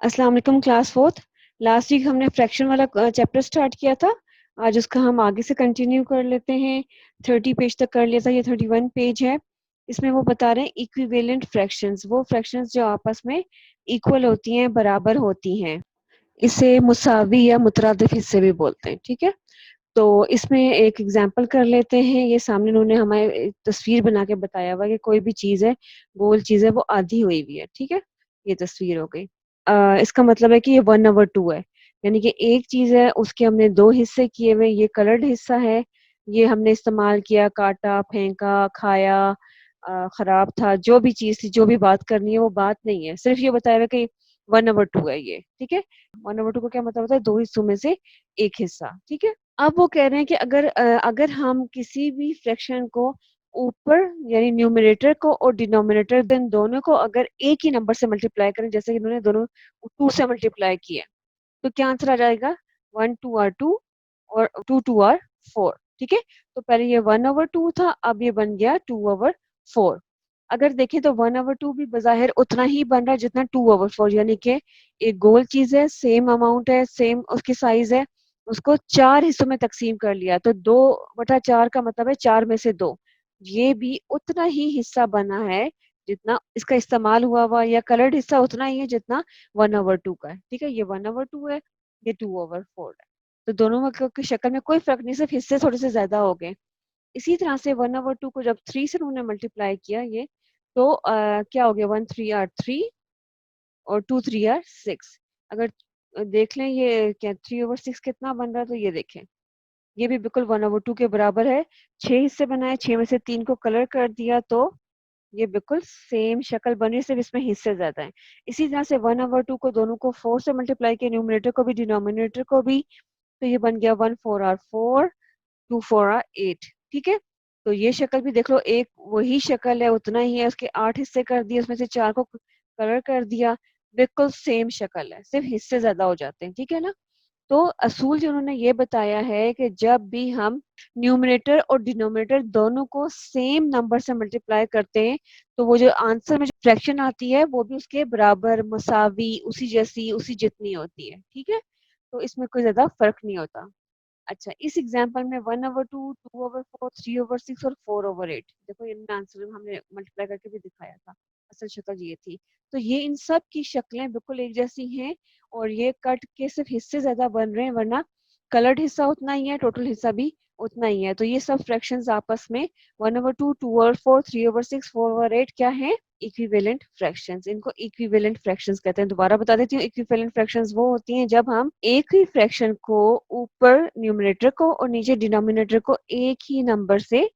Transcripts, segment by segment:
अस्सलाम वालेकुम class fourth. Last week हमने फ्रैक्शन वाला चैप्टर स्टार्ट किया था। आज उसका हम आगे से कंटिन्यू कर लेते हैं। 30 पेज तक कर लिया था, ये 31 पेज है। इसमें वो बता रहे हैं इक्विवेलेंट फ्रैक्शंस, वो फ्रैक्शंस जो आपस में इक्वल होती हैं, बराबर होती हैं। इसे मुसावी या मुतरादिफ हिस्से भी बोलते हैं। ठीक है, तो इसमें एक एग्जांपल कर लेते हैं। ये सामने उन्होंने हमें एक तस्वीर बना के बताया हुआ कि कोई भी चीज है, गोल चीज है, वो आधी हुई हुई है। ठीक है, ये तस्वीर हो गई। इसका मतलब है कि ये 1/2 है, यानी कि एक चीज है उसके हमने दो हिस्से किए हुए। ये कलर्ड हिस्सा है, ये हमने इस्तेमाल किया, काटा, फेंका, खाया, खराब था, जो भी चीज थी, जो भी बात करनी है वो बात नहीं है, सिर्फ ये बताया हुआ कि 1/2 है ये। ठीक है, 1/2 का क्या मतलब होता है? दो हिस्सों में से एक हिस्सा। ठीक है, अब वो कह रहे हैं कि अगर हम किसी भी फ्रैक्शन को ऊपर यानी न्यूमरेटर को और डिनोमिनेटर इन दोनों को अगर एक ही नंबर से मल्टीप्लाई करें, जैसे कि इन्होंने दोनों 2 से मल्टीप्लाई किए, तो क्या आंसर आ जाएगा? 1 2 आर 2 और 2 2 आर 4। ठीक है, तो पहले ये 1/2 था, अब ये बन गया 2/4। अगर देखें तो 1/2 भी बज़ाहिर उतना ही बन रहा है जितना 2/4, यानी कि एक गोल चीज है, सेम अमाउंट है, सेम उसकी साइज है, उसको चार हिस्सों में तकसीम कर लिया, तो 2/4 का मतलब है 4 में से 2। ये भी उतना ही हिस्सा बना है जितना इसका इस्तेमाल हुआ हुआ, या कलर्ड हिस्सा उतना ही है जितना 1/2 का है। ठीक है, ये 1/2 है, ये 2/4 है, तो दोनों में की शक्ल में कोई फर्क नहीं, सिर्फ हिस्से थोड़े से ज्यादा हो गए। इसी तरह से 1/2 को जब 3 से उन्होंने मल्टीप्लाई किया, ये तो क्या हो गया? 1 3 आर 3 और 2 3 आर 6। अगर देख लें ये क्या 3/6 कितना बन रहा है, तो ये देखें, ये भी बिल्कुल 1/2 के बराबर है। 6 हिस्से बनाए, 6 में से 3 को कलर कर दिया, तो ये बिल्कुल सेम शक्ल बनी, सिर्फ इसमें हिस्से ज्यादा हैं। इसी तरह से 1/2 को दोनों को 4 से मल्टीप्लाई किया, न्यूमरेटर को भी डिनोमिनेटर को भी, तो ये बन गया 1 4 आर 4, 2 4 आर 8। ठीक है, तो ये शक्ल भी देख लो, एक वही शक्ल है, उतना ही है, उसके 8 हिस्से कर दिए, उसमें से 4 को कलर कर दिया, बिल्कुल सेम शक्ल है, सिर्फ हिस्से ज्यादा हो जाते हैं। ठीक है ना? तो असूल जो उन्होंने ये बताया है कि जब भी हम न्यूमरेटर और डिनोमिनेटर दोनों को सेम नंबर से मल्टीप्लाई करते हैं, तो वो जो आंसर में जो फ्रैक्शन आती है वो भी उसके बराबर, मसावी, उसी जैसी, उसी जितनी होती है। ठीक है, तो इसमें कोई ज्यादा फर्क नहीं होता। अच्छा, इस एग्जांपल में 1/2, 2/4, 3/6 और 4/8, देखो इन आंसर में हमने मल्टीप्लाई करके भी दिखाया था, असल शक्ल ये थी। तो ये इन सब की शक्लें बिल्कुल एक जैसी हैं, और ये कट के सिर्फ हिस्से ज्यादा बन रहे हैं, वरना कलर्ड हिस्सा उतना ही है, टोटल हिस्सा भी उतना ही है। तो ये सब फ्रैक्शंस आपस में 1/2, 2/4, 3/6, 4/8 क्या है? Equivalent fractions. इनको इक्विवेलेंट फ्रैक्शंस कहते हैं। दोबारा बता देती हूँ, इक्विवेलेंट फ्रैक्शंस वो होती हैं जब हम एक ही फ्रैक्शन को ऊपर न्यूमरेटर को और नीचे डिनोमिनेटर को एक ही नंबर से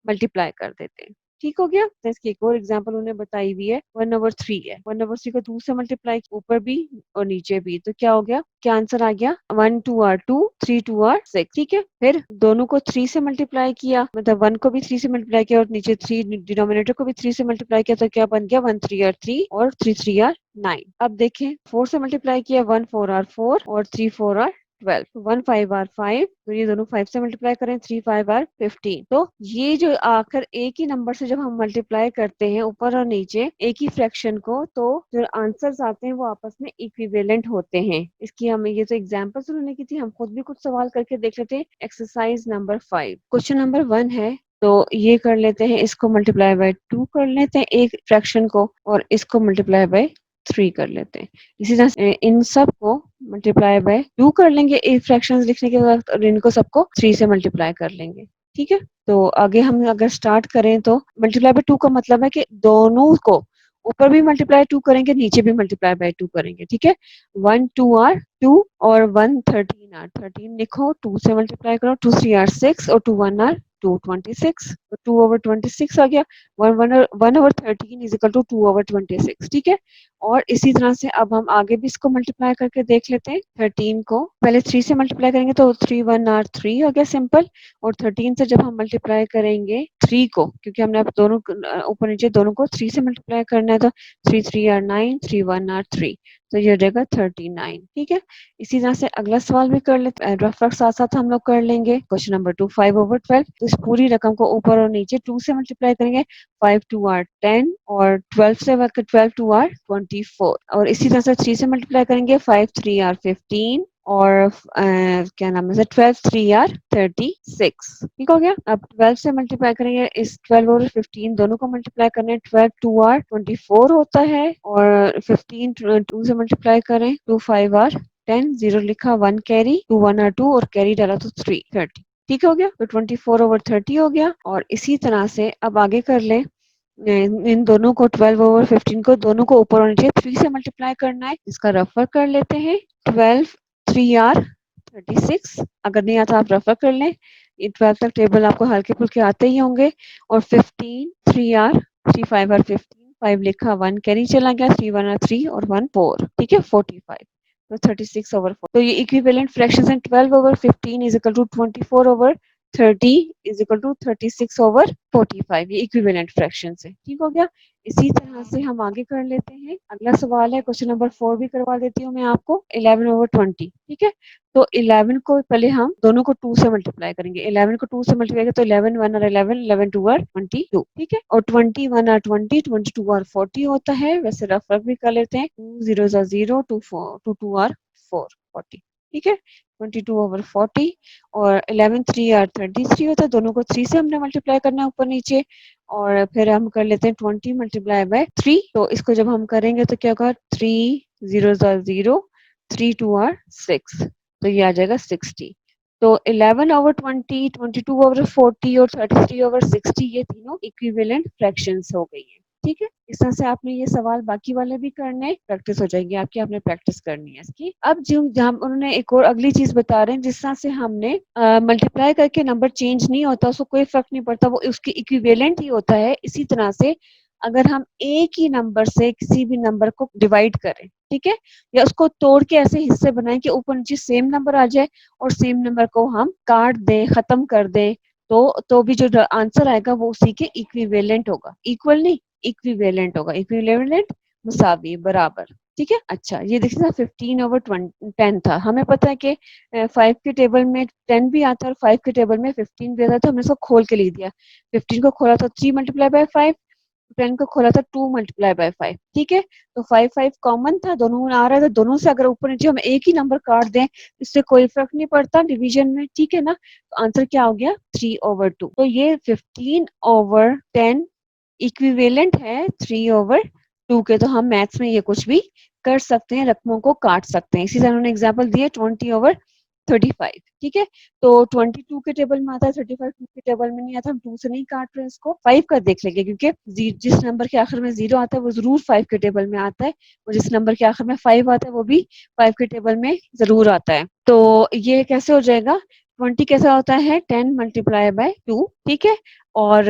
मल्टीप्लाई कर देते हैं। ठीक हो गया? तो इसकी एक और एग्जांपल उन्होंने बताई हुई है, 1/3 है, 1/3 को 2 से मल्टीप्लाई ऊपर भी और नीचे भी, तो क्या हो गया? क्या आंसर आ गया? 1 2 आर 2, 3 2 आर 6। ठीक है, फिर दोनों को 3 से मल्टीप्लाई किया, मतलब 1 को भी 3 से मल्टीप्लाई किया और नीचे 3 डिनोमिनेटर को भी 3 से मल्टीप्लाई किया, तो क्या बन गया? 1 3 आर 3 और 3 3 आर 9। अब देखें, 4 से मल्टीप्लाई किया, 1 4 आर 4 और 3 4 आर 12, 1 5 आर 5, तो ये दोनों 5 से मल्टीप्लाई करें, 3 5 आर 15। तो ये जो आखिर एक ही नंबर से जब हम मल्टीप्लाई करते हैं ऊपर और नीचे एक ही फ्रैक्शन को, तो जो आंसर्स आते हैं वो आपस में इक्विवेलेंट होते हैं। इसकी हमें ये तो एग्जांपल्स उन्होंने की थी, हम खुद भी कुछ सवाल करके देख लेते हैं। एक्सरसाइज नंबर 5, क्वेश्चन नंबर 1 है, तो ये कर लेते हैं, इसको मल्टीप्लाई बाय 2 कर लेते हैं एक फ्रैक्शन को, और इसको मल्टीप्लाई बाय 3 कर लेते हैं। इसी तरह से इन सब को मल्टीप्लाई बाय 2 कर लेंगे एक फ्रैक्शंस लिखने के बाद, और इनको सबको 3 से मल्टीप्लाई कर लेंगे। ठीक है, तो आगे हम अगर स्टार्ट करें तो मल्टीप्लाई बाय 2 का मतलब है कि दोनों को ऊपर भी मल्टीप्लाई 2 करेंगे, नीचे भी मल्टीप्लाई बाय 2 करेंगे। ठीक है, 1 2 आर 2 और 1 13 आर 13 लिखो, 2 से मल्टीप्लाई करो, 2 3 आर 6 और 2 1 आर 2 26, तो 2/26 आ गया। 1/13 इज इक्वल टू 2/26। ठीक है, और इसी तरह से अब हम आगे भी इसको मल्टीप्लाई करके देख लेते हैं। 13 को पहले 3 से मल्टीप्लाई करेंगे, तो 3 1 आर 3 हो गया सिंपल, और 13 से जब हम मल्टीप्लाई करेंगे 3 को, क्योंकि हमने अब दोनों ऊपर नीचे दोनों को 3 से मल्टीप्लाई करना है, तो 3 3 आर 9, 3 1 आर 3, तो ये हो जाएगा 39। ठीक है, इसी तरह से अगला सवाल भी कर लेते हैं, रफ रफ साथ साथ हम लोग कर लेंगे। Question number 2, 5/12। तो इस पूरी रकम को ऊपर और नीचे 2 से मल्टीप्लाई करेंगे। 5 2 आर 10 और 12 से 12 2 आर 24। और इसी तरह से 3 से मल्टीप्लाई करेंगे। 5 3 आर 15 और क्या नाम है, 12 3 आर 36। ठीक हो गया। अब 12 से मल्टीप्लाई करेंगे, इस 12 और 15 दोनों को मल्टीप्लाई करना है। 12 2 आर 24 होता है और 15 2 से मल्टीप्लाई करें, 2 5 आर 10, 0 लिखा, 1 कैरी, 2 1 आर 2 और कैरी डाला तो 3 30। ठीक हो गया, तो 24/30 हो गया। और इसी तरह से अब आगे कर ले, इन दोनों को 12/15 को दोनों को ऊपर और नीचे 3 से मल्टीप्लाई करना है। इसका रफर कर लेते हैं। 12 3 आर 36। अगर नहीं आता आप रफर कर लें, 12 तक टेबल आपको हल्के फुल्के आते ही होंगे। और 15 3 आर 3 5 आर 15, 5 लिखा, 1 कैरी चला गया, 3 1 आर 3 और 1 4। ठीक है, 45। तो 36/4। तो ये इक्विवेलेंट फ्रैक्शंस हैं। 12/15 is equal to 24/30 is equal to 36/45। ये इक्विवेलेंट फ्रैक्शन है। ठीक हो गया। इसी तरह से हम आगे कर लेते हैं। अगला सवाल है, क्वेश्चन नंबर 4 भी करवा देती हूँ मैं आपको। 11/20। ठीक है, तो 11 को पहले हम दोनों को 2 से मल्टीप्लाई करेंगे। 11 को 2 से मल्टीप्लाई करेंगे तो 11 1 आर 11, 11 2 आर 22। ठीक है, और 21 आर 20, 22 आर 40 होता है। वैसे रफ रफ भी कर लेते हैं। 2 0 आर 0, 2 4, 2 2 आर 4 40। ठीक है, 22/40 और 11 3 आर 33 होता है। दोनों को 3 से हमने मल्टीप्लाई करना है ऊपर नीचे। और फिर हम कर लेते हैं 20 मल्टीप्लाई बाय 3। तो इसको जब हम करेंगे तो क्या होगा, 3 0 आर 0, 3 2 आर 6, तो ये आ जाएगा 60। तो 11/20, 22/40 और 33/60 ये तीनों इक्विवेलेंट फ्रैक्शंस हो गई है। ठीक है, इस तरह से आपने ये सवाल बाकी वाले भी करने, प्रैक्टिस हो जाएगी आपकी। आपने प्रैक्टिस करनी है इसकी। अब जो जहाँ उन्होंने एक और अगली चीज बता रहे हैं, जिस तरह से हमने मल्टीप्लाई करके नंबर चेंज नहीं होता, उसको कोई फर्क नहीं पड़ता, वो उसकी इक्विवेलेंट ही होता है। इसी तरह से अगर हम एक ही नंबर से किसी भी नंबर को डिवाइड करें, ठीक है, या उसको तोड़ के ऐसे हिस्से बनाएं कि ऊपर नीचे सेम नंबर आ जाए और सेम नंबर को हम काट दें, खत्म कर दें, तो भी जो आंसर आएगा वो उसी के इक्विवेलेंट होगा। इक्वल नहीं, इक्विवेलेंट होगा। इक्विवेलेंट मुसावी, बराबर। ठीक है, अच्छा ये देखिए 15/10 था। हमें पता है कि 5 के टेबल में 10 भी आता है और 5 के टेबल में 15 भी आता है, तो हमने इसको खोल के लिख दिया। 15 को खोला तो 3 मल्टीप्लाई बाय 5, 10 को खोला था 2 मल्टीप्लाई बाय 5। ठीक है, तो 5 5 कॉमन था, दोनों में आ रहा था। दोनों से अगर ऊपर नीचे हम एक ही नंबर काट दें, इससे कोई फर्क नहीं पड़ता डिवीजन में। ठीक है ना, तो आंसर क्या हो गया, 3/2। तो ये 15/10 इक्विवेलेंट है 3/2 के। तो हम मैथ्स में ये कुछ भी कर सकते हैं, रकमों को काट सकते हैं। इसी तरह उन्होंने एग्जाम्पल दिए 20/35। ठीक है, तो 22 के टेबल में आता है, 35 2 के टेबल में नहीं आता। हम 2 से नहीं काट रहे इसको, 5 का देख लेंगे, क्योंकि जिस नंबर के आखिर में 0 आता है वो जरूर 5 के टेबल में आता है, और जिस नंबर के आखिर में 5 आता है वो भी 5 के टेबल में जरूर आता है। तो ये कैसे हो जाएगा, 20 कैसा होता है, 10 मल्टीप्लाई बाय 2। ठीक है, और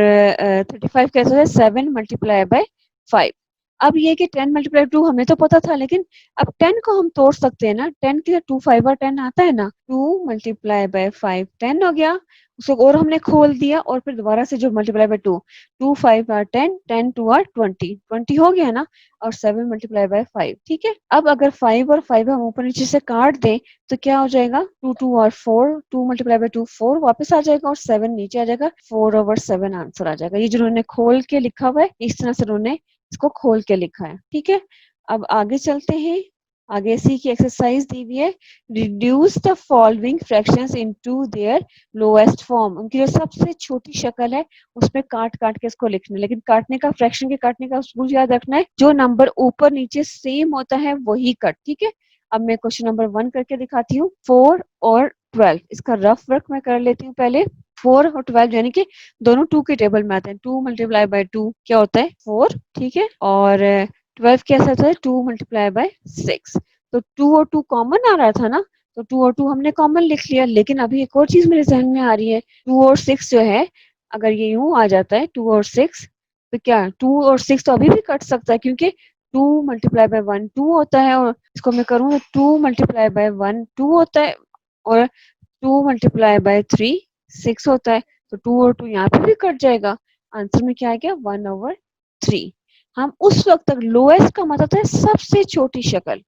35 कैसे है, 7 मल्टीप्लाई बाय 5। अब ये कि 10 मल्टीप्लाई 2 हमें तो पता था, लेकिन अब 10 को हम तोड़ सकते हैं ना। 10 के 2 5 और 10 आता है ना, 2 मल्टीप्लाई बाय 5 10 हो गया। उसको और हमने खोल दिया, और फिर दोबारा से जो मल्टीप्लाई बाय 2, 2 5 आर 10, 10 2 आर 20, 20 हो गया ना, और 7 मल्टीप्लाई बाय 5। ठीक है, अब अगर 5 और 5 हम ऊपर नीचे से काट दें तो क्या हो जाएगा, 2 2 और 4, 2 मल्टीप्लाई बाय 2 4 वापस आ जाएगा, और 7 नीचे आ जाएगा, 4/7 आंसर आ जाएगा। ये जो उन्होंने खोल के लिखा हुआ है, इस तरह से उन्होंने इसको खोल के लिखा है। ठीक है, अब आगे चलते हैं। आगे सी की एक्सरसाइज दी हुई है, reduce the following fractions into their lowest form. उनकी जो सबसे छोटी शक्ल है उसमें काट काट के इसको लिखना है, लेकिन काटने का, फ्रैक्शन के काटने का रूल याद रखना है, जो नंबर ऊपर नीचे सेम होता है वही कट। ठीक है, अब मैं क्वेश्चन नंबर 1 करके दिखाती हूँ। 4 और 12, इसका रफ वर्क मैं कर लेती हूँ पहले। 4 और 12 यानी कि दोनों 2 के टेबल में आते हैं। 2 मल्टीप्लाई बाय 2 क्या होता है, 4। ठीक है, और 12 कैसा होता है, 2 मल्टीप्लाई बाय 6। तो 2 और 2 कॉमन आ रहा था ना, तो 2 और 2 हमने कॉमन लिख लिया। लेकिन अभी एक और चीज मेरे जहन में आ रही है, 2 और 6 जो है, अगर ये यूं आ जाता है 2 और 6, तो क्या 2 और 6 तो अभी भी कट सकता है, क्योंकि 2 मल्टीप्लाई बाय 1 2 होता है, और इसको मैं करूँ तो 2 मल्टीप्लाई बाय 1 2 होता है, और 2 मल्टीप्लाई बाय 3 6 होता है। तो 2 और 2 यहाँ पे भी कट जाएगा। आंसर में क्या आ गया, 1/3। हम उस वक्त तक, लोएस्ट का मतलब है सबसे छोटी शक्ल,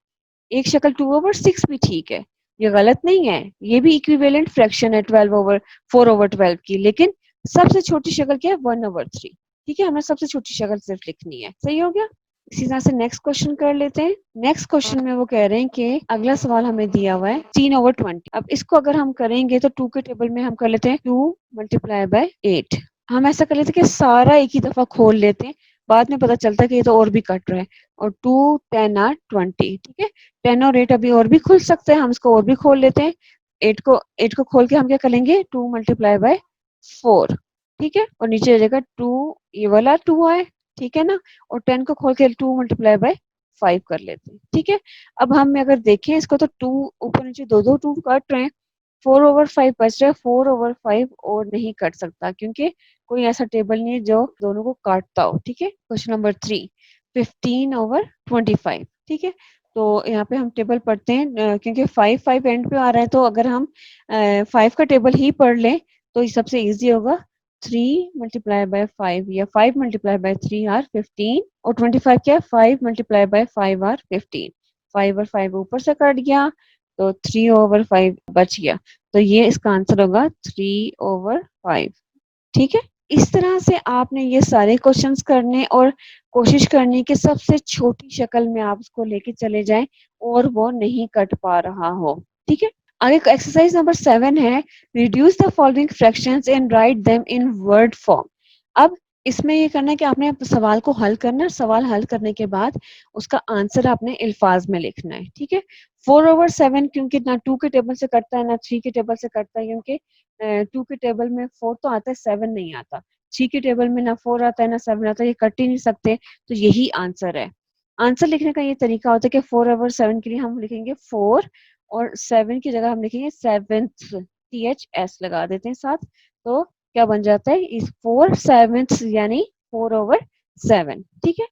एक शक्ल 2/6 भी ठीक है, ये गलत नहीं है, ये भी इक्विवेलेंट फ्रैक्शन है 4/12 की, लेकिन सबसे छोटी शक्ल क्या है 1/3। ठीक है, हमें सबसे छोटी शक्ल सिर्फ लिखनी है। सही हो गया। इसी तरह से नेक्स्ट क्वेश्चन कर लेते हैं। नेक्स्ट क्वेश्चन में वो कह रहे हैं कि अगला सवाल हमें दिया हुआ है 3/20। अब इसको अगर हम करेंगे तो 2 के टेबल में हम कर लेते हैं 2 × 8। हम ऐसा कर लेते हैं कि सारा एक ही दफा खोल लेते हैं, बाद में पता चलता है कि ये तो और भी कट रहा है। और 2 10 और 20, ठीक है। 10 और 8 अभी और भी खुल सकते हैं, हम इसको और भी खोल लेते हैं। 8 को खोल के हम क्या करेंगे 2 × 4, ठीक है। और नीचे आ जाएगा 2, ये वाला 2 आए, ठीक है ना। और 10 को खोल के 2 × 5 कर लेते हैं, ठीक है। अब हम अगर देखें इसको तो 2 ऊपर नीचे दो दो 2 कट रहे हैं, 4/5 बच रहा है। 4/5 और नहीं कट सकता क्योंकि कोई ऐसा टेबल नहीं है जो दोनों को काटता हो, ठीक है। क्वेश्चन नंबर 3, 15/25, ठीक है। तो यहाँ पे हम टेबल पढ़ते हैं, क्योंकि 5 एंड पे आ रहा है, तो अगर हम 5 का टेबल ही पढ़ लें तो ये सबसे इजी होगा। 3 × 5 या 5 × 3 आर 15, और 25 क्या है 5 × 5 आर 15। 5 और 5 ऊपर से कट गया तो 3/5 बच गया, तो ये इसका आंसर होगा 3/5, ठीक है। इस तरह से आपने ये सारे क्वेश्चंस करने और कोशिश करनी कि सबसे छोटी शक्ल में आप उसको लेके चले जाएं और वो नहीं कट पा रहा हो, ठीक है। आगे एक्सरसाइज नंबर 7 है, reduce the following fractions and write them in word form. अब इसमें ये करना है कि आपने सवाल को हल करना है, सवाल हल करने के बाद उसका आंसर आपने अल्फाज में लिखना है, ठीक है। 4/7 क्योंकि ना 2 के टेबल से कटता है ना 3 के टेबल से कटता है, क्योंकि 2 के टेबल में 4 तो आता है, 7 नहीं आता। 3 के टेबल में ना 4 आता है ना 7 आता है, ये कट ही नहीं सकते, तो यही आंसर है। आंसर लिखने का ये तरीका होता है कि 4/7 के लिए हम लिखेंगे 4, और 7 की जगह हम लिखेंगे 7th, THS लगा देते हैं साथ, तो क्या बन जाता है इस 4/7 यानी 4/7, ठीक है।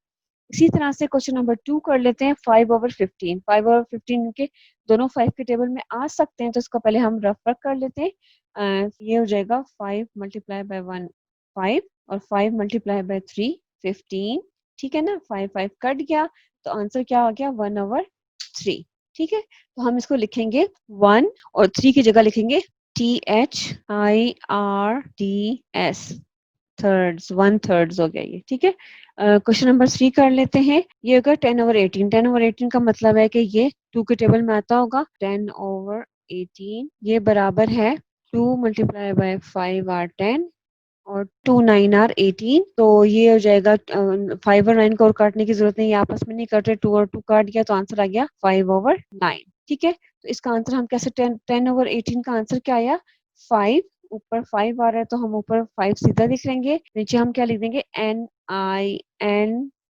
इसी तरह से क्वेश्चन नंबर 2 कर लेते हैं 5/15। 5/15 के दोनों 5 के टेबल में आ सकते हैं, तो इसको पहले हम रफ वर्क कर लेते हैं। ये हो जाएगा 5 × 1 5, और 5 × 3 15, ठीक है ना। 5 5 कट गया तो आंसर क्या आ गया 1/3, ठीक है। तो हम इसको लिखेंगे 1, और 3 की जगह लिखेंगे THIRDS, थर्ड्स, 1/3 हो गया ये, ठीक है। क्वेश्चन नंबर 3 कर लेते हैं। ये होगा 10/18। 10/18 का मतलब है कि ये 2 के टेबल में आता होगा। 10/18 ये बराबर है 2 × 5 आर 10, और 2 9 आर 18, तो ये हो जाएगा 5 और 9 को और काटने की जरूरत नहीं, ये आपस में नहीं कट रहे, 2 और 2 काट गया तो आंसर आ गया 5/9, ठीक है। तो इसका आंसर हम कैसे 10/18 का आंसर क्या आया 5, ऊपर 5 आ रहा है तो हम ऊपर 5 सीधा लिख लेंगे, नीचे हम क्या लिख देंगे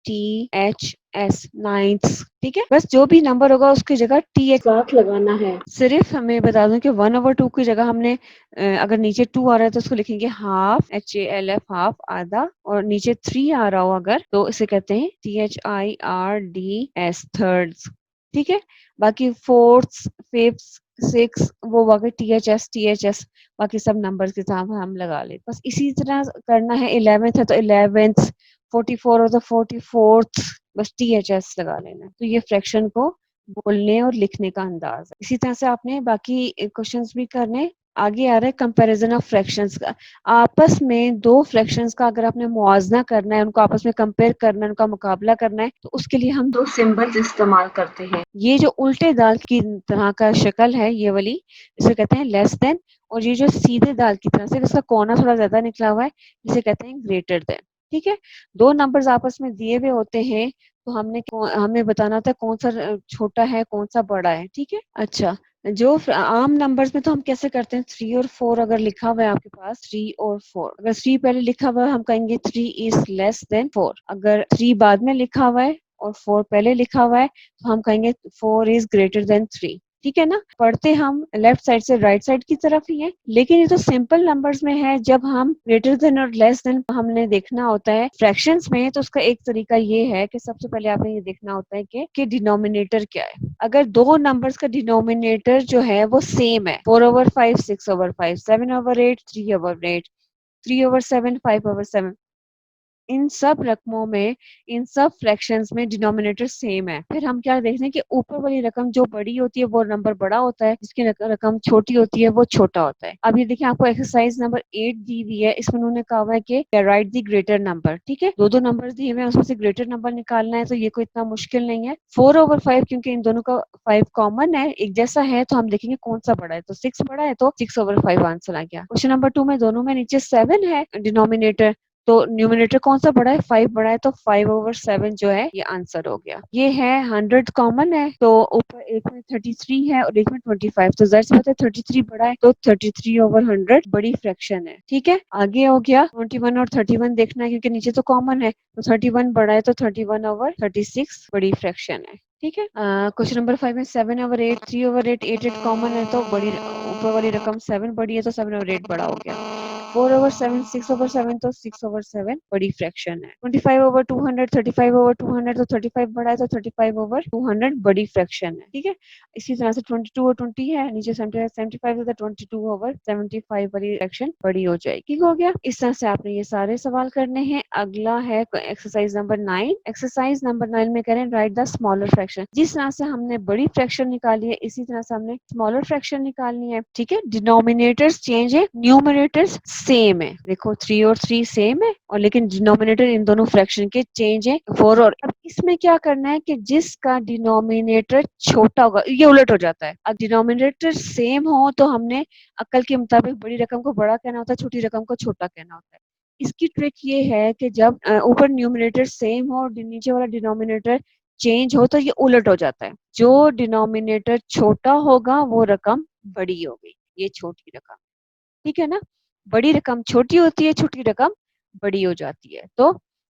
NINTHS, नाइन्थ, ठीक है। बस जो भी नंबर होगा उसकी जगह TH साथ लगाना है। सिर्फ हमें बता दूं कि 1/2 की जगह हमने अगर नीचे 2 आ रहा है तो उसको लिखेंगे हाफ, HALF, हाफ, आधा, और नीचे 3 आ रहा हो अगर तो इसे कहते हैं THIRDS, थर्ड्स, ठीक है। बाकी फोर्थ, फिफ्थ, सिक्स वो बाकी THS, बाकी सब नंबर्स के साथ हम लगा ले। बस इसी तरह करना है। 11th है तो 11th, 44 हो तो 44th, बस THS लगा लेना। तो ये फ्रैक्शन को बोलने और लिखने का अंदाज है। इसी तरह से आपने बाकी क्वेश्चंस भी करने। आगे आ रहा है कंपैरिजन ऑफ फ्रैक्शंस का। आपस में दो फ्रैक्शंस का अगर आपने मुआवजा करना है, उनको आपस में कंपेयर करना है, उनका मुकाबला करना है, तो उसके लिए हम दो सिंबल्स इस्तेमाल करते हैं। ये जो उल्टे दाल की तरह का शक्ल है ये वाली, इसे कहते हैं लेस देन, और ये जो सीधे दाल की तरह से इसका कोना थोड़ा ज्यादा निकला हुआ है, इसे कहते हैं ग्रेटर देन, ठीक है। दो नंबर्स आपस में दिए हुए होते हैं तो हमें बताना होता है कौन सा छोटा है कौन सा बड़ा है, ठीक है। अच्छा, जो आम नंबर्स में तो हम कैसे करते हैं 3 और 4 अगर लिखा हुआ है आपके पास 3 और 4, अगर 3 पहले लिखा हुआ है हम कहेंगे 3 इज लेस देन 4। अगर 3 बाद में लिखा हुआ है और 4 पहले लिखा हुआ है तो हम कहेंगे 4 इज ग्रेटर देन 3, ठीक है ना। पढ़ते हम लेफ्ट साइड से राइट साइड की तरफ ही है, लेकिन ये तो सिंपल नंबर्स में है। जब हम ग्रेटर देन और लेस देन हमने देखना होता है फ्रैक्शंस में, तो उसका एक तरीका ये है कि सबसे पहले आपने ये देखना होता है कि डिनोमिनेटर क्या है। अगर दो नंबर्स का डिनोमिनेटर जो है वो सेम है, 4/5, 6/5, 7/8, 3/8, 3/7, 5/7, इन सब रकमों में, इन सब फ्रैक्शंस में डिनोमिनेटर सेम है। फिर हम क्या देखते हैं कि ऊपर वाली रकम जो बड़ी होती है वो नंबर बड़ा होता है, जिसकी रकम छोटी होती है वो छोटा होता है। अब ये देखिए आपको एक्सरसाइज नंबर 8 दी हुई है, इसमें उन्होंने कहा हुआ है कि राइट द ग्रेटर नंबर। ठीक है, दो दो नंबर दिए हुए हैं, उसमें से ग्रेटर नंबर निकालना है, तो ये कोई इतना मुश्किल नहीं है। 4/5 क्योंकि इन दोनों का 5 कॉमन है, एक जैसा है, तो हम देखेंगे कौन सा बड़ा है। तो 6 बड़ा है, तो 6/5 आंसर आ गया। क्वेश्चन नंबर 2 में दोनों में नीचे 7 है डिनोमिनेटर, तो न्यूमिनेटर कौन सा बड़ा है, 5 बड़ा है, तो 5/7 जो है ये आंसर हो गया। ये है 100 कॉमन है, तो ऊपर एक में 33 है और एक में 25, तो जाहिर सी बात है 33 बड़ा है, तो 33/100 बड़ी फ्रैक्शन है। ठीक है, आगे हो गया 21 और 31 देखना है, क्योंकि नीचे तो कॉमन है, तो 31 बड़ा है, तो 31/36 बड़ी फ्रैक्शन है। ठीक है, क्वेश्चन नंबर 5 में 7/8, 3/8, 8 कॉमन है, तो बड़ी ऊपर वाली रकम 7 बड़ी है, तो 7/8 बड़ा हो गया। 4/7, 6/7, तो 6/7 बड़ी फ्रैक्शन है। 25/200, 35/200, तो 35 बड़ा है, तो 35/200 बड़ी फ्रैक्शन है। ठीक है, इसी तरह से 22 और 20 है, नीचे 75 है, तो 22/75 बड़ी फ्रैक्शन बड़ी हो जाएगी। ठीक हो गया, इस तरह से आपने ये सारे सवाल करने हैं। अगला है एक्सरसाइज नंबर 9। एक्सरसाइज नंबर 9 में कह रहे हैं राइट द स्मॉलर फ्रैक्शन। जिस तरह से हमने बड़ी फ्रैक्शन निकाली है, इसी तरह से हमने स्मॉलर फ्रैक्शन निकालनी है। ठीक है, डिनोमिनेटर्स चेंज है, न्यूमरेटर्स सेम है। देखो 3 और 3 सेम है, और लेकिन डिनोमिनेटर इन दोनों फ्रैक्शन के चेंज है 4 और। अब इसमें क्या करना है कि जिसका डिनोमिनेटर छोटा होगा, ये उलट हो जाता है। अब डिनोमिनेटर सेम हो तो हमने अक्ल के मुताबिक बड़ी रकम को बड़ा कहना होता है, छोटी रकम को छोटा कहना होता है। इसकी ट्रिक ये है कि जब ऊपर न्यूमरेटर सेम हो और नीचे वाला डिनोमिनेटर चेंज हो, तो ये उलट हो जाता है। जो डिनोमिनेटर छोटा होगा वो रकम बड़ी होगी, ये छोटी रकम। ठीक है ना, बड़ी रकम छोटी होती है, छोटी रकम बड़ी हो जाती है। तो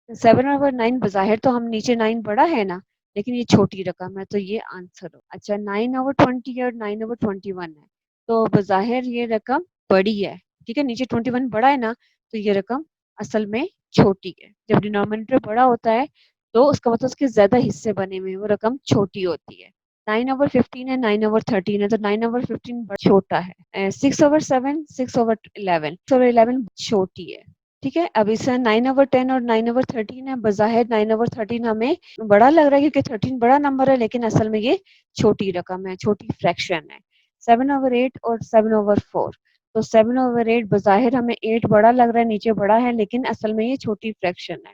7/9 बज़ाहिर तो हम नीचे 9 बड़ा है ना, लेकिन ये छोटी रकम है, तो ये आंसर हो। अच्छा 9/20 और 9/21 है, तो बज़ाहिर ये रकम बड़ी है। ठीक है, नीचे 21 बड़ा है ना, तो ये रकम असल में छोटी है। जब डिनोमिनेटर बड़ा होता है तो उसका मतलब उसके ज्यादा हिस्से बने हुए हैं, वो रकम छोटी होती है। 9/15 है, 9/13 है, तो 9/15 छोटा है। 6/7, 6/11, 6/11 छोटी है। ठीक है, अब इसे 9/10 और 9/13 है, बज़ाहिर 9/13 हमें बड़ा लग रहा है क्योंकि 13 बड़ा नंबर है, लेकिन असल में ये छोटी रकम है, छोटी फ्रैक्शन है। 7/8 और 7/4, तो 7/8 बज़ाहिर हमें 8 बड़ा लग रहा है, नीचे बड़ा है, लेकिन असल में ये छोटी फ्रैक्शन है।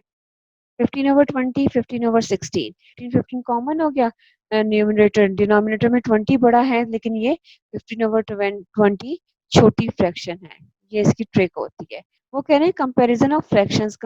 15/20, 15/16, 15 कॉमन हो गया। न्यूमरेटर डिनोमिनेटर में 20 बड़ा है, लेकिन ये 15/20 छोटी फ्रैक्शन है। ये इसकी ट्रिक होती है। वो कह रहे हैं कंपैरिजन ऑफ फ्रैक्शंस,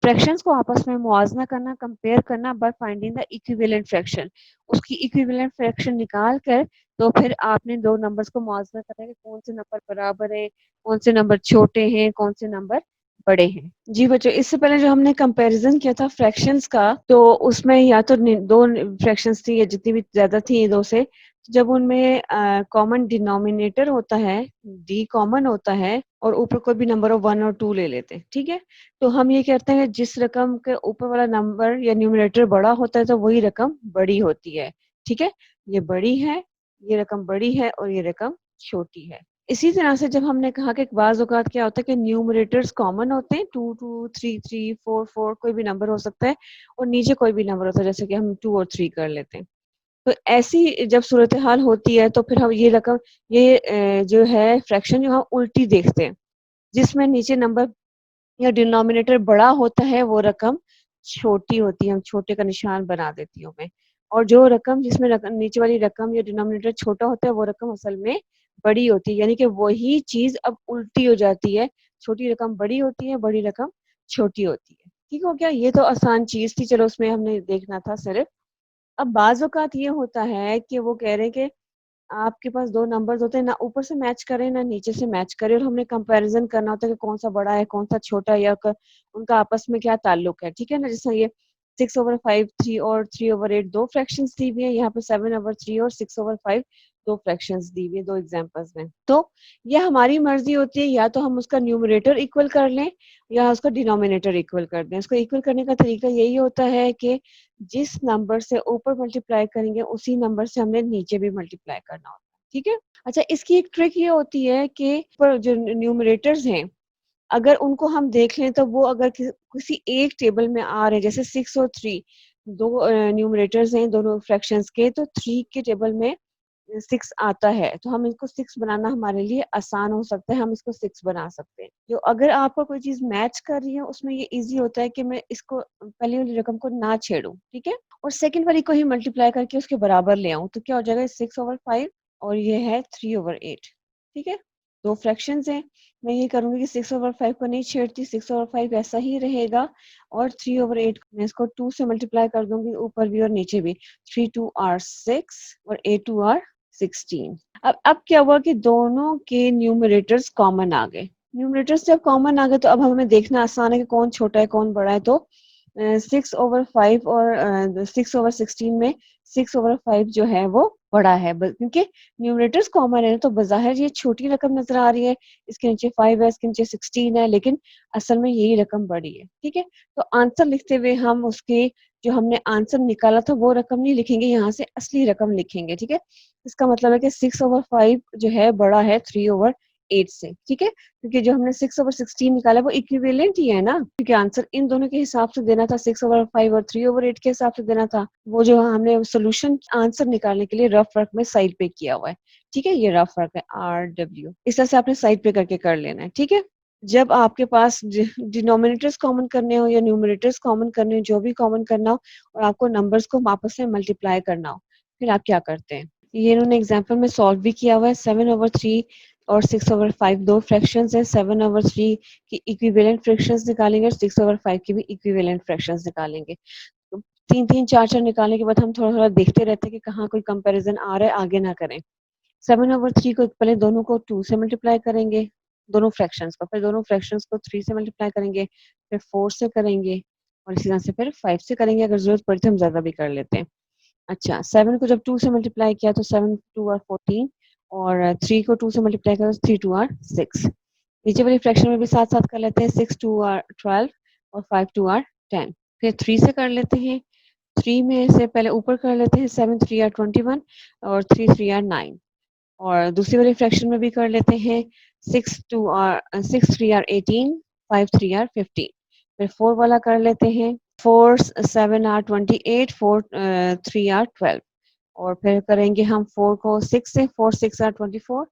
फ्रैक्शंस को आपस में मुआवजा करना, कंपेयर करना by finding the equivalent fraction. उसकी इक्विवेलेंट फ्रैक्शन निकाल कर, तो फिर आपने दो नंबर्स को मुआवजा करना है कि कौन से नंबर बराबर है, कौन से नंबर छोटे हैं, कौन से नंबर बड़े हैं। जी बच्चों, इससे पहले जो हमने कंपैरिजन किया था फ्रैक्शंस का, तो उसमें या तो दो फ्रैक्शंस थी या जितनी भी ज्यादा थी दो से, जब उनमें कॉमन डिनोमिनेटर होता है, डी कॉमन होता है, और ऊपर कोई भी नंबर ऑफ 1 और 2 ले लेते हैं। ठीक है, तो हम ये कहते हैं जिस रकम के ऊपर वाला नंबर या न्यूमरेटर बड़ा होता है तो वही रकम बड़ी होती है। ठीक है, ये बड़ी है, ये रकम बड़ी है, और ये रकम छोटी है। इसी तरह से जब हमने कहा कि बाज़ औक़ात क्या होता है कि न्यूमरेटर्स कॉमन होते हैं, 2 2, 3 3, 4 4, कोई भी नंबर हो सकता है, और नीचे कोई भी नंबर होता है, जैसे कि हम 2 और 3 कर लेते हैं। तो ऐसी जब सूरत हाल होती है तो फिर हम ये रकम, ये जो है फ्रैक्शन जो हम उल्टी देखते हैं, जिसमें नीचे नंबर या डिनोमिनेटर बड़ा होता है वो रकम छोटी होती है, हम छोटे का निशान बना देती हूँ मैं। और जो रकम जिसमें रकम नीचे वाली रकम या डिनोमिनेटर छोटा होता है वो रकम असल में बड़ी होती है, यानी कि वही चीज अब उल्टी हो जाती है, छोटी रकम बड़ी होती है, बड़ी रकम छोटी होती है। ठीक हो गया, ये तो आसान चीज थी, चलो उसमें हमने देखना था सिर्फ। अब बाज़ औक़ात ये होता है कि वो कह रहे हैं कि आपके पास 2 नंबर्स होते हैं, ना ऊपर से मैच करें, ना नीचे से मैच करें, और हमने कंपैरिज़न करना होता है कि कौन-सा बड़ा है, कौन-सा छोटा है, या क उनका आपस में क्या ताल्लुक है, ठीक है ना? जैसे ये 6/5, 3 और 3/8 2 फ्रैक्शंस दी हुई है, यहाँ पे 7/3 और 6/5 2 फ्रैक्शंस दी हुई है, 2 एग्ज़ाम्पल्स में। तो ये हमारी मर्ज़ी होती है, या तो हम उसका न्यूमरेटर इक्वल कर लें या उसका डिनोमिनेटर इक्वल कर दें। उसको इक्वल करने का तरीका यही होता है कि जिस नंबर से ऊपर मल्टीप्लाई करेंगे उसी नंबर से हमने नीचे भी मल्टीप्लाई करना होता है। ठीक है, अच्छा इसकी एक ट्रिक ये होती है कि पर जो न्यूमरेटर्स हैं अगर उनको हम देख लें तो वो अगर किसी एक टेबल में आ रहे हैं, जैसे 6 और 3 दो न्यूमरेटर्स हैं दोनों फ्रैक्शंस के, तो 3 के टेबल में 6 आता है, तो हम इसको 6 बनाना हमारे लिए आसान हो सकता है, हम इसको 6 बना सकते हैं। जो अगर आपको कोई चीज़ मैच कर रही है, उसमें ये ईज़ी होता है कि मैं इसको पहली वाली रकम को ना छेड़ूँ, ठीक है? और सेकंड वाली को ही मल्टीप्लाई करके उसके बराबर ले आऊँ, तो क्या हो जाएगा 6/5 और ये है 3/8, ठीक है? 2 फ्रैक्शंस हैं, मैं ये करूँगी कि 6/5 को नहीं छेड़ती, 6/5 ऐसा ही रहेगा और 3/8 मैं इसको 2 से मल्टीप्लाई कर दूँगी ऊपर भी और नीचे भी। 3 2 आर 6 और 8 2 आर 16। अब क्या हुआ कि दोनों के न्यूमरेटर्स कॉमन आ गए। न्यूमरेटर्स जब कॉमन आ गए तो अब हमें देखना आसान है कि कौन छोटा है, कौन बड़ा है। तो 6/5 और 6/16 में 6/5 जो है वो बड़ा है, क्योंकि न्यूमरेटर्स कॉमन है तो बज़ाहिर ये छोटी रकम नज़र आ रही है। इसके नीचे 5 है, इसके नीचे 16 है, लेकिन असल में यही रकम बड़ी है, ठीक है? तो आंसर लिखते हुए हम उसके जो हमने आंसर निकाला था वो रकम नहीं लिखेंगे, यहाँ से असली रकम लिखेंगे, ठीक है? इसका मतलब है कि 6/5 जो है बड़ा है 3/8 से, ठीक है? क्योंकि जो हमने 6/16 निकाला वो इक्विवेलेंट ही है ना, क्योंकि आंसर इन दोनों के हिसाब से देना था, 6/5 और 3/8 के हिसाब से देना था। वो जो हमने सॉल्यूशन आंसर निकालने के लिए रफ वर्क में साइड पे किया हुआ है, ठीक है? ये रफ वर्क है RW। इस तरह से आपने साइड पे करके कर लेना है, ठीक है? जब आपके पास डिनोमिनेटर्स कॉमन करने हो या न्यूमरेटर्स कॉमन करने हो, जो भी कॉमन करना हो और आपको नंबर्स को आपस में मल्टीप्लाई करना हो, फिर आप क्या करते हैं? ये इन्होंने एग्जाम्पल में सॉल्व भी किया हुआ है। 7/3 और 6/5 दो फ्रैक्शंस हैं। 7/3 की इक्विवेलेंट फ्रैक्शंस निकालेंगे और 6/5 की भी इक्विवेलेंट फ्रैक्शंस निकालेंगे। तो 3-3 4-4 निकालने के बाद हम थोड़ा-थोड़ा देखते रहते हैं कि कहाँ कोई कंपैरिजन आ रहा है, आगे ना करें। 7/3 को पहले दोनों को 2 से मल्टीप्लाई करेंगे, दोनों फ्रैक्शंस को, फिर दोनों फ्रैक्शंस को 3 से मल्टीप्लाई करेंगे, फिर 4 से करेंगे और इसी तरह से फिर 5 से करेंगे। अगर ज़रूरत पड़ी तो हम ज़्यादा भी कर लेते हैं। अच्छा, 7 को जब 2 से मल्टीप्लाई किया तो 7 2 आर 14 और 3 को 2 से मल्टीप्लाई किया तो 3 2 आर 6। नीचे वाली फ्रैक्शन में भी साथ-साथ कर लेते हैं। 6 2 आर 12 और 5 2 आर 10। फिर 3 से कर लेते हैं। 3 में से पहले ऊपर कर लेते हैं। 7 3 आर 21 और 3 3 आर 9 और दूसरी वाली फ्रैक्शन में भी कर लेते हैं। 6 3 आर 18, 5 3 आर 15। फिर 4 वाला कर लेते हैं। 4 7 आर 28, 4 3 आर 12 और फिर करेंगे हम 4 को 6 से। 4 6 आर 24,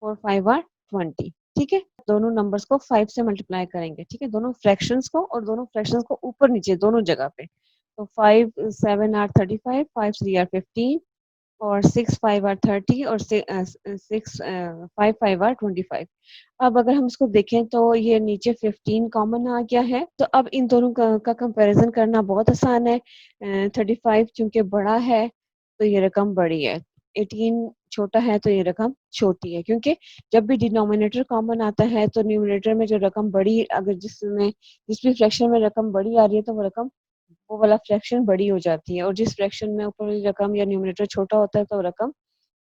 4 5 आर 20, ठीक है? दोनों नंबर्स को 5 से मल्टीप्लाई करेंगे, ठीक है? दोनों फ्रैक्शंस को और दोनों फ्रैक्शंस को ऊपर नीचे दोनों जगह पे। तो 5 7 आर 35, 5 3 आर 15 और 6 5 आर 30 और 6 5 5 आर 25। अब अगर हम इसको देखें तो ये नीचे 15 कॉमन आ गया है, तो अब इन दोनों का कंपैरिजन करना बहुत आसान है। 35 चूंकि बड़ा है तो ये रकम बड़ी है, 18 छोटा है तो ये रकम छोटी है, क्योंकि जब भी डिनोमिनेटर कॉमन आता है तो न्यूमरेटर में जो रकम बड़ी, अगर जिस भी फ्रैक्शन में रकम बड़ी आ रही है तो वो वाला फ्रैक्शन बड़ी हो जाती है और जिस फ्रैक्शन में ऊपर वाली रकम या न्यूमरेटर छोटा होता है तो रकम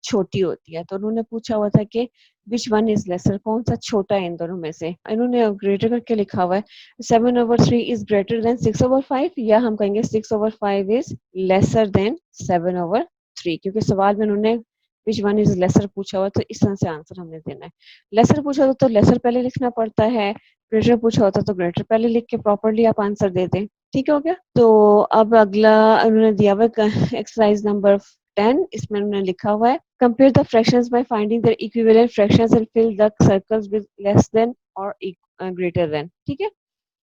छोटी होती है। तो उन्होंने पूछा हुआ था कि विच वन इज लेसर, कौन सा छोटा है इन दोनों में से। इन्होंने ग्रेटर करके लिखा हुआ है 7/3 इज ग्रेटर देन 6/5 या हम कहेंगे 6/5 इज लेसर देन 7/3, क्योंकि सवाल में उन्होंने विच वन इज लेसर पूछा हुआ, तो इस तरह से आंसर हमने देना है। लेसर पूछा होता तो लेसर पहले लिखना पड़ता है, ग्रेटर पूछा होता तो ग्रेटर पहले लिख के प्रॉपरली आप आंसर दे दें। ठीक हो गया? तो अब अगला उन्होंने दिया हुआ एक्सरसाइज नंबर 10, इसमें उन्होंने लिखा हुआ है compare the fractions by finding their equivalent fractions and fill the circles with less than और ग्रेटर देन। ठीक है?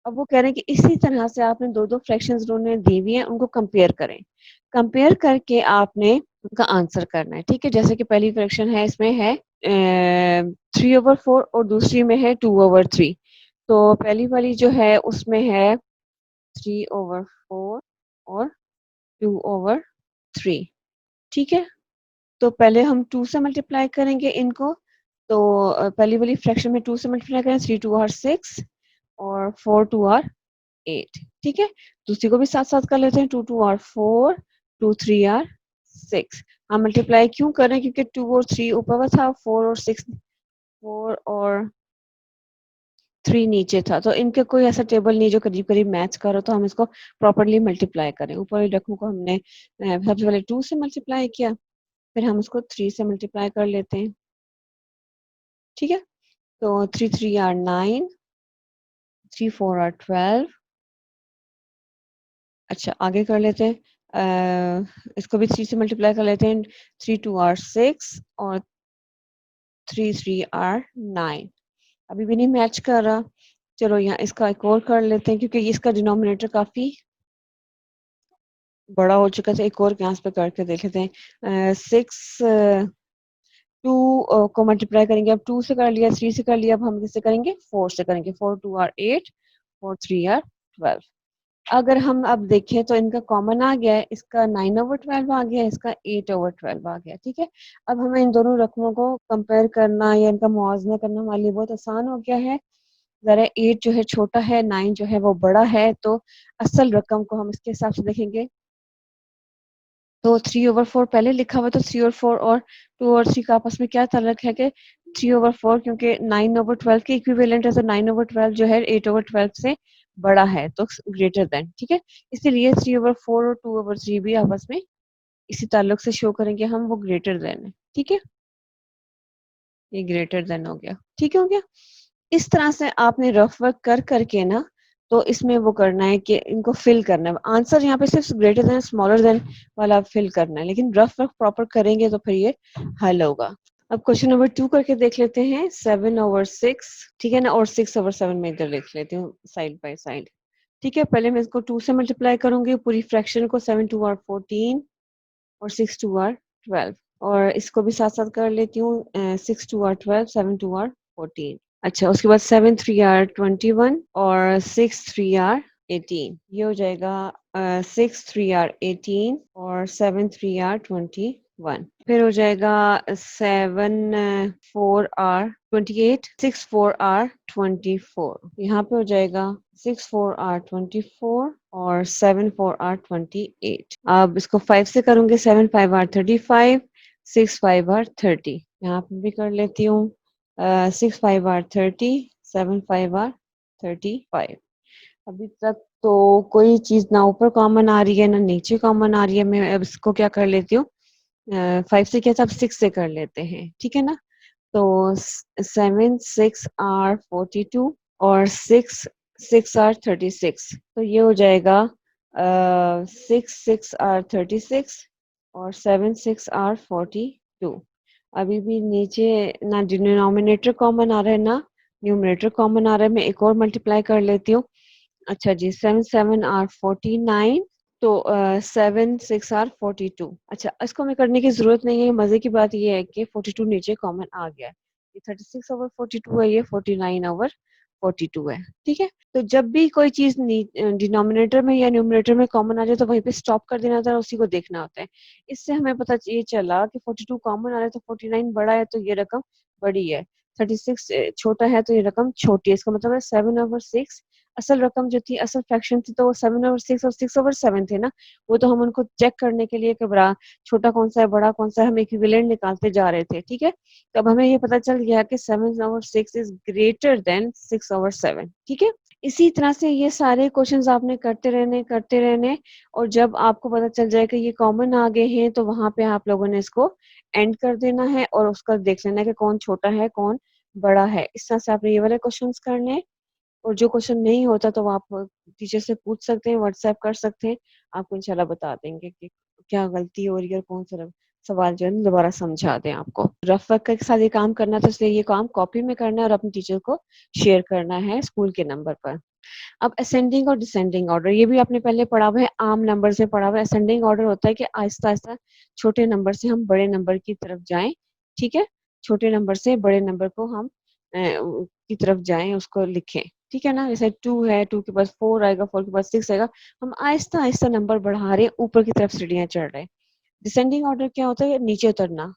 अब वो कह रहे हैं कि इसी तरह से आपने दो दो फ्रैक्शंस उन्होंने दी हुई हैं, उनको कंपेयर करें। कंपेयर करके आपने उनका आंसर करना है। ठीक है? जैसे कि पहली फ्रैक्शन है, इसमें है 3/4 और दूसरी में है 2/3। तो पहली वाली जो है उसमें है 3/4 और 2/3। ठीक है? तो पहले हम 2 से मल्टीप्लाई करेंगे इनको। तो पहली वाली फ्रैक्शन में 2 से मल्टीप्लाई करें, 3 2 आर 6 और 4 2 आर 8। ठीक है? दूसरी को भी साथ-साथ कर लेते हैं। 2 2 आर 4, 2 3 आर 6। हम मल्टीप्लाई क्यों कर रहे हैं? क्योंकि 2 और 3 ऊपर में था, 4 और 3 नीचे था। तो इनके कोई ऐसा टेबल नहीं जो करीब-करीब मैच कर रहा हो, तो हम इसको प्रॉपर्ली मल्टीप्लाई करें। ऊपर वाली रकम को हमने सबसे पहले 2 से मल्टीप्लाई किया, फिर हम उसको 3 से मल्टीप्लाई कर लेते हैं। ठीक है? तो 3 3 आर 9 3 4 आर 12। अच्छा आगे कर लेते हैं, इसको भी 3 से मल्टीप्लाई कर लेते हैं। 3 2 आर 6 और 3 3 आर 9। अभी भी नहीं मैच कर रहा। चलो यहाँ इसका एक और कर लेते हैं क्योंकि इसका डिनोमिनेटर काफी बड़ा हो चुका था। एक और यहाँ पे करके देख लेते हैं। 6 2 को मल्टीप्लाई करेंगे। अब 2 से कर लिया, 3 से कर लिया, अब हम किससे करेंगे? 4 से करेंगे। 4 2 आर 8, 4 3 आर 12। अगर हम अब देखें तो इनका कॉमन आ गया है, इसका 9/12 आ गया है, इसका 8/12 आ गया। ठीक है, अब हमें इन दोनों रकमों को कंपेयर करना या इनका मुआवजा करना हमारे लिए बहुत आसान हो गया है। जरा 8 जो है छोटा है, 9 जो है वो बड़ा है, तो असल रकम को हम इसके हिसाब से देखेंगे। तो 3/4 पहले लिखा हुआ, तो 3/4 और 2/3 का आपस में क्या ताल्लुक है कि 3/4 क्योंकि 9/12 के इक्विवेलेंट है, तो 9/12 जो है 8/12 से बड़ा है, तो ग्रेटर देन। ठीक है, इसीलिए 3/4 और 2/3 भी आपस में इसी ताल्लुक से शो करेंगे हम, वो ग्रेटर देन है। ठीक है, ये ग्रेटर देन हो गया। ठीक हो गया। इस तरह से आपने रफ वर्क कर करके ना, तो इसमें वो करना है कि इनको फिल करना है। आंसर यहाँ पे सिर्फ ग्रेटर देन स्मॉलर देन वाला फिल करना है, लेकिन रफ वर्क प्रॉपर करेंगे तो फिर ये हल होगा। अब क्वेश्चन नंबर 2 करके देख लेते हैं। 7/6, ठीक है ना, और 6/7 में इधर लिख लेती हूँ साइड बाय साइड। ठीक है, पहले मैं इसको 2 से मल्टीप्लाई करूंगी पूरी फ्रैक्शन को। 7 2 आर 14 और 6 2 आर 12, और इसको भी साथ साथ कर लेती हूँ। 6 2 आर 12, 7 2 आर 14। अच्छा, उसके बाद 7 3 आर 21 और 6 3 आर 18। ये हो जाएगा 6 3 आर 18 और 7 3 आर 21। फिर हो जाएगा 7 4 आर 28, 6 4 आर 24। यहाँ पे हो जाएगा 6 4 आर 24 और 7 4 आर 28। अब इसको 5 से करूंगे। 7 5 आर 35, 6 5 आर 30। यहाँ पे भी कर लेती हूँ। 6 5 आर 30, 7 5 आर 35। अभी तक तो कोई चीज ना ऊपर कॉमन आ रही है ना नीचे कॉमन आ रही है। मैं अब इसको क्या कर लेती हूँ, 5 से क्या, सब 6 से कर लेते हैं। ठीक है ना, तो 7 6 आर 42 और 6 6 आर 36। तो ये हो जाएगा 6 6 आर 36 और 7 6 आर 42। अभी भी नीचे ना डिनोमिनेटर कॉमन आ रहा है ना न्यूमरेटर कॉमन आ रहा है। मैं एक और मल्टीप्लाई कर लेती हूँ। अच्छा जी, 7 7 आर 49, तो 7 6 आर 42। अच्छा, इसको हमें करने की जरूरत नहीं है। मजे की बात ये है कि 42 नीचे कॉमन आ गया है। ये 36/42 है, ये 49/42 है। ठीक है, तो जब भी कोई चीज डिनोमिनेटर में या न्यूमरेटर में कॉमन आ जाए तो वहीं पे स्टॉप कर देना होता है, उसी को देखना होता है। इससे हमें पता ये चला कि 42 कॉमन आ रहा है तो 49 बड़ा है, तो ये रकम बड़ी है। 36 छोटा है तो ये रकम छोटी है। इसका मतलब है 7/6 असल रकम जो थी, असल फ्रैक्शन थी, तो वो 7/6 और 6/7 थे ना। वो तो हम उनको चेक करने के लिए कि बड़ा छोटा कौन सा है बड़ा कौन सा है, हम इक्विवेलेंट निकालते जा रहे थे। ठीक है, तो अब हमें ये पता चल गया कि 7/6 इज ग्रेटर देन 6/7। ठीक है, इसी तरह से ये सारे क्वेश्चंस आपने करते रहने, और जब आपको पता चल जाए कि ये कॉमन आ गए हैं, तो वहां पे आप लोगों ने इसको एंड कर देना है और उसका देख लेना है कि कौन छोटा है कौन बड़ा है। इस तरह से आपने ये वाले क्वेश्चंस करने हैं। और जो क्वेश्चन नहीं होता तो आप टीचर से पूछ सकते हैं, व्हाट्सएप कर सकते हैं। आपको इंशाल्लाह बता देंगे कि क्या गलती हो रही है और कौन सा सवाल जो है दोबारा समझा दें आपको। रफ वर्क के साथ ये काम करना, तो इसलिए ये काम कॉपी में करना है और अपने टीचर को शेयर करना है स्कूल के नंबर पर। अब असेंडिंग और डिसेंडिंग ऑर्डर, ये भी आपने पहले पढ़ा हुआ है, आम नंबर से पढ़ा हुआ है। असेंडिंग ऑर्डर होता है कि आहिस्ता आहिस्ता छोटे नंबर से हम बड़े नंबर की तरफ जाएं। ठीक है, छोटे नंबर से बड़े नंबर को हम की तरफ जाएं, उसको लिखें। ठीक है ना, जैसे 2 है, 2 के पास 4 आएगा, 4 के पास 6 आएगा। हम आहिस्ता आहिस्ता नंबर बढ़ा रहे हैं, ऊपर की तरफ सीढ़ियां चढ़ रहे हैं। डिसेंडिंग ऑर्डर क्या होता है? नीचे उतरना,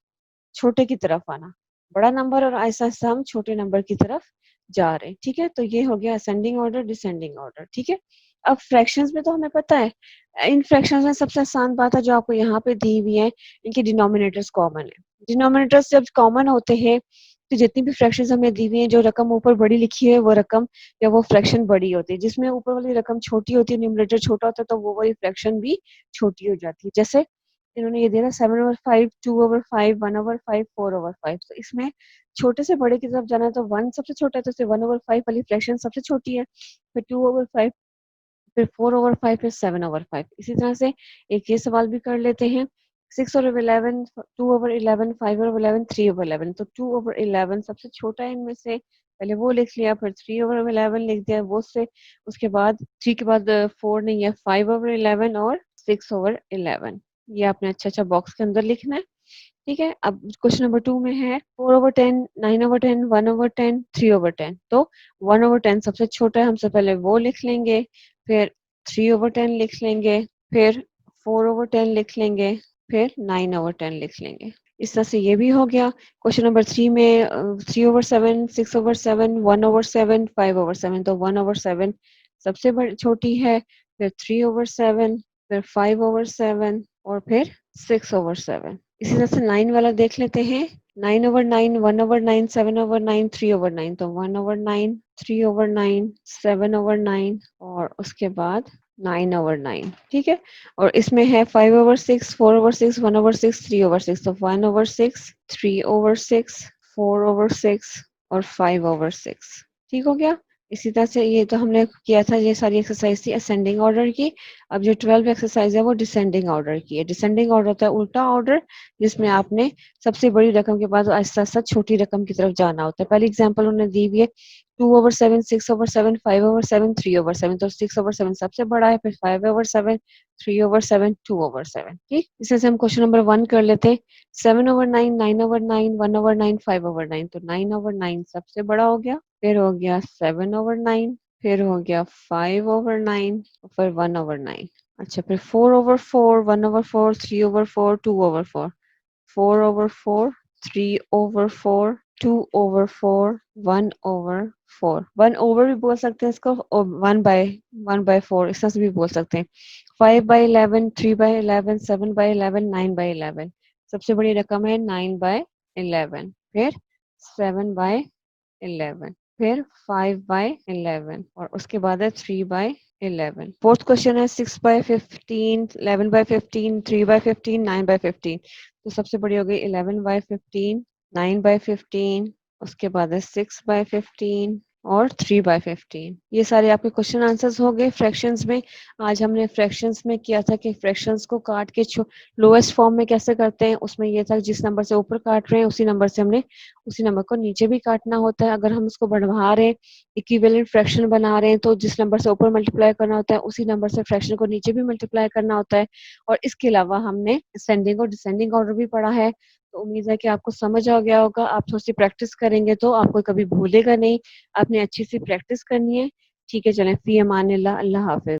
छोटे की तरफ आना, बड़ा नंबर, और ऐसा ऐसा हम छोटे नंबर की तरफ जा रहे हैं। ठीक है, तो ये हो गया असेंडिंग ऑर्डर डिसेंडिंग ऑर्डर। ठीक है, अब फ्रैक्शंस में तो हमें पता है, इन फ्रैक्शंस में सबसे आसान बात है जो आपको यहाँ पे दी हुई है, इनके डिनोमिनेटर्स कॉमन है। डिनोमिनेटर्स जब कॉमन होते हैं तो जितनी भी फ्रैक्शंस हमें दी हुई है, जो रकम ऊपर बड़ी लिखी है वो रकम या वो फ्रैक्शन बड़ी होती है। जिसमें ऊपर वाली रकम छोटी होती है, न्यूमरेटर छोटा होता है, तो वो वाली फ्रैक्शन भी छोटी हो जाती है। जैसे इन्होंने ये दिया 7/5, 2/5, 1/5, 4/5। तो इसमें छोटे से बड़े की तरफ जाना है तो 1 सबसे छोटा है, तो 1/5 वाली फ्रैक्शन सबसे छोटी है, फिर 2/5, फिर 4/5, फिर 7/5। इसी तरह से एक ये सवाल भी कर लेते हैं, 6/11, 2/11, 5/11, 3/11। तो 2/11 सबसे छोटा है इनमें से, पहले वो लिख लिया, फिर 3/11 लिख दिया वो से, उसके बाद 3 के बाद 4 नहीं है, 5/11 और 6/11। ये आपने अच्छा अच्छा बॉक्स के अंदर लिखना है। ठीक है, अब क्वेश्चन नंबर 2 में है 4/10, 9/10, 1/10, 3/10। तो 1/10 सबसे छोटा है, हमसे पहले वो लिख लेंगे, फिर 3/10 लिख लेंगे, फिर 4/10 लिख लेंगे, फिर 9/10 लिख लेंगे। इस तरह से ये भी हो गया। क्वेश्चन नंबर 3 में 3/7, 6/7, 1/7, 5/7। तो 1/7 सबसे बड़ी छोटी है, फिर 3/7, फिर 5/7 और फिर 6/7। इसी तरह से 9 वाला देख लेते हैं, 9/9, 1/9, 7/9, 3/9। तो 1/9, 3/9, 7/9 और उसके बाद 9/9। ठीक है, और इसमें है 5/6, 4/6, 1/6, 3/6। तो 1/6, 3/6, 4/6 और 5/6। ठीक हो गया। इसी तरह से ये तो हमने किया था, ये सारी एक्सरसाइज थी असेंडिंग ऑर्डर की। अब जो 12 एक्सरसाइज है वो डिसेंडिंग ऑर्डर की है। डिसेंडिंग ऑर्डर होता है उल्टा ऑर्डर, जिसमें आपने सबसे बड़ी रकम के बाद आहिस्ता आहिस्ता छोटी रकम की तरफ जाना होता है। पहली एग्जाम्पल उन्होंने दी हुई है 2/7, 6/7, 5/7, 3/7। तो 6/7 सबसे बड़ा है, फिर 5/7, 3/7, 2/7। ठीक, इसमें से हम क्वेश्चन नंबर 1 कर लेते हैं, 7/9, 9/9, 1/9, 5/9। तो 9/9 सबसे बड़ा हो गया, फिर हो गया 7/9, फिर हो गया 5/9, फिर 1/9। अच्छा, फिर 4/4, 1/4, 3/4, 2/4, 4/4, 3/4, 2/4, 1/4। 1 ओवर भी बोल सकते हैं इसको, और 1/4 इस तरह से भी बोल सकते हैं। 5/11, 3/11, 7/11, 9/11। सबसे बड़ी रकम है 9/11, फिर 7/11, फिर 5/11 और उसके बाद है 3/11। फोर्थ क्वेश्चन है 6/15, 11/15, 3/15, 9/15। तो सबसे बड़ी हो गई 11/15, 9/15, उसके बाद है 6/15 और 3/15। ये सारे आपके क्वेश्चन आंसर्स हो गए फ्रैक्शंस में। आज हमने फ्रैक्शंस में किया था कि फ्रैक्शंस को काट के लोएस्ट फॉर्म में कैसे करते हैं। उसमें ये था जिस नंबर से ऊपर काट रहे हैं उसी नंबर से हमने उसी नंबर को नीचे भी काटना होता है। अगर हम उसको बढ़ा रहे हैं, इक्विवेलेंट फ्रैक्शन बना रहे हैं, तो जिस नंबर से ऊपर मल्टीप्लाई करना होता है उसी नंबर से फ्रैक्शन को नीचे भी मल्टीप्लाई करना होता है। और इसके अलावा हमने असेंडिंग और डिसेंडिंग ऑर्डर भी पढ़ा है। तो उम्मीद है कि आपको समझ आ गया होगा। आप थोड़ी सी प्रैक्टिस करेंगे तो आपको कभी भूलेगा नहीं। आपने अच्छी सी प्रैक्टिस करनी है। ठीक है, चलें, फी अमानिल्लाह, अल्लाह हाफिज।